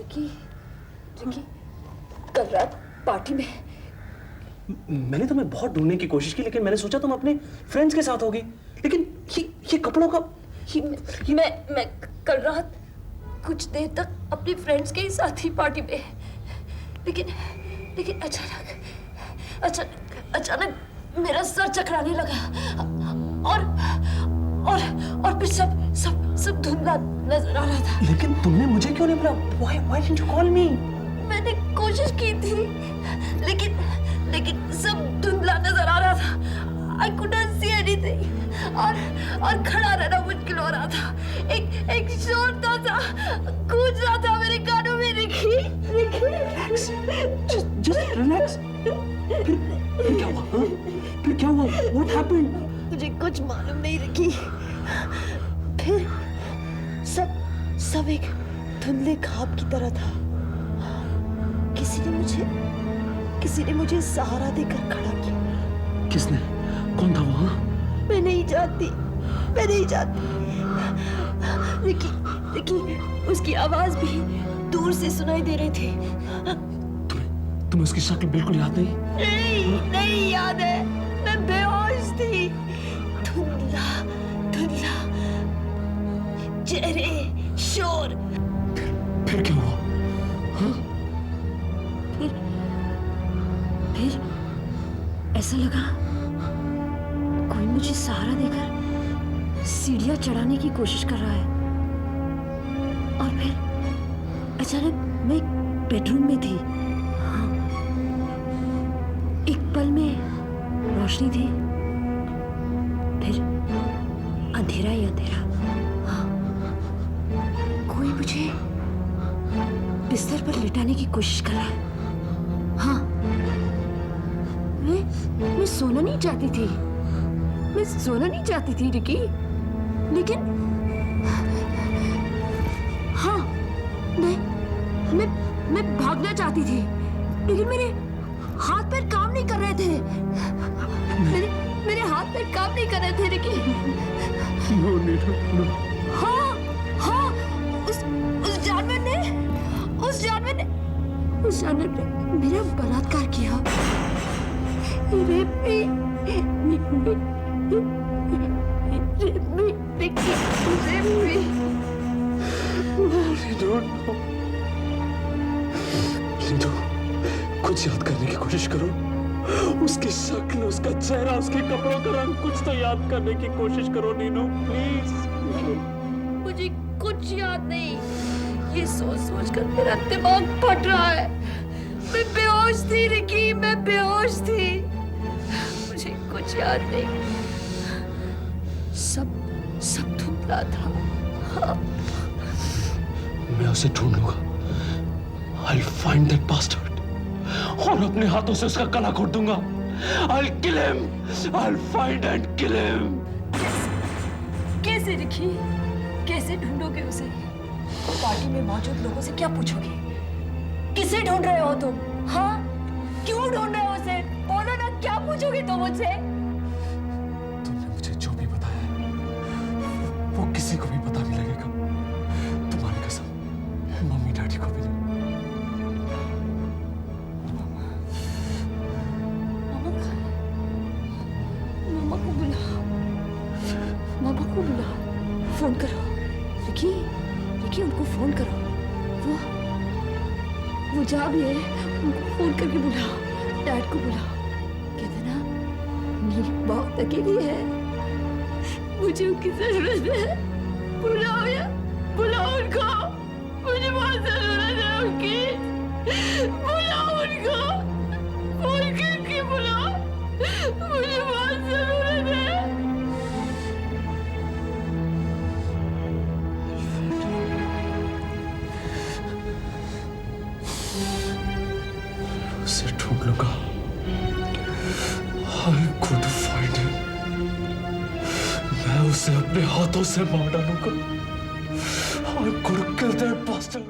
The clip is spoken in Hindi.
रिकी, रिकी, कल रात पार्टी में मैंने तुम्हें बहुत ढूंढने की कोशिश की, लेकिन मैंने सोचा तुम अपने फ्रेंड्स के साथ होगी। लेकिन ये कपड़ों का मैं कल रात कुछ देर तक अपनी फ्रेंड्स के ही साथ ही पार्टी में, लेकिन अचानक मेरा सर चकराने लगा और फिर सब धुंधला नजर आ रहा था। लेकिन तुमने मुझे क्यों नहीं बुला? Why didn't you call me? मैंने कोशिश की थी, लेकिन सब धुंधला नजर आ रहा था। I couldn't see anything और खड़ा रहना मुश्किल हो रहा था। एक शोर था गूंज रहा था मेरे कानों में। Ricky, Just relax. फिर क्या हुआ? हाँ? फिर क्या हुआ? What happened? मुझे कुछ मालूम नहीं रिकी। फिर सब एक धुंधले ख्वाब की तरह था। किसी ने मुझे सहारा देकर खड़ा किया। किसने? कौन था वो? मैं नहीं जानती। रिकी, उसकी आवाज भी दूर से सुनाई दे रही थी। तुम्हें उसकी शक्ल बिल्कुल याद नहीं? नहीं याद है। मैं बेहोश थी। धुंधला चेहरे, शोर। फिर क्या हुआ? हाँ? फिर ऐसा लगा कोई मुझे सहारा देकर सीढ़ियां चढ़ाने की कोशिश कर रहा है। और फिर अचानक मैं एक बेडरूम में थी। हाँ, एक पल में रोशनी थी, फिर अंधेरा ही अंधेरा। हाँ, कोई मुझे बिस्तर पर लिटाने की कोशिश कर रहा है। हाँ, मैं सोना नहीं चाहती थी रिकी, लेकिन हाँ, मैं भागना चाहती थी, लेकिन मेरे हाथ पैर काम नहीं कर रहे थे। मेरे हाथ पैर काम नहीं कर रहे थे रिकी। No. हाँ, उस जानवर ने मेरा बलात्कार किया। रेप मी। लिंडो, कुछ याद करने की कोशिश करो। उसकी शक्ल, उसका चेहरा, उसके कपड़ों का रंग, कुछ तो याद करने की कोशिश करो नीनू, प्लीज। मुझे कुछ याद नहीं। ये सोच कर मेरा दिमाग फट रहा है। मैं बेहोश थी रिकी, मैं बेहोश थी। मुझे कुछ याद नहीं। सब धुंधला था। हाँ। मैं उसे ढूंढ लूंगा। I'll find that bastard और अपने हाथों से उसका गला घोट दूंगा। I'll kill him. I'll find and kill him. कैसे रिकी? कैसे ढूंढोगे उसे? पार्टी में मौजूद लोगों से क्या पूछोगे? किसे ढूंढ रहे हो तुम? हाँ? क्यों ढूंढ रहे हो उसे? बोलो ना, क्या पूछोगे तुम मुझसे? तुमने मुझे जो भी बताया वो किसी को भी पता नहीं लगेगा। तुम्हारी कसम, मम्मी डैडी को भी नहीं। मामा को बुलाओ। फोन करो। रिकी, उनको फोन करो। वो जहाँ भी है उनको फोन करके बुलाओ। डैड को बुलाओ। कहते ना मेरी बहुत अकेली है, मुझे उनकी जरूरत है। बुलाओ उनको। मुझे बहुत जरूरत है उनकी। बुलाओ उनको। फोन करके बुलाओ। मुझे बहुत जरूरत है। उसे ढूंढ लूंगा। I'll go to find him. मैं उसे अपने हाथों से मार डालूंगा। I'm gonna kill that bastard.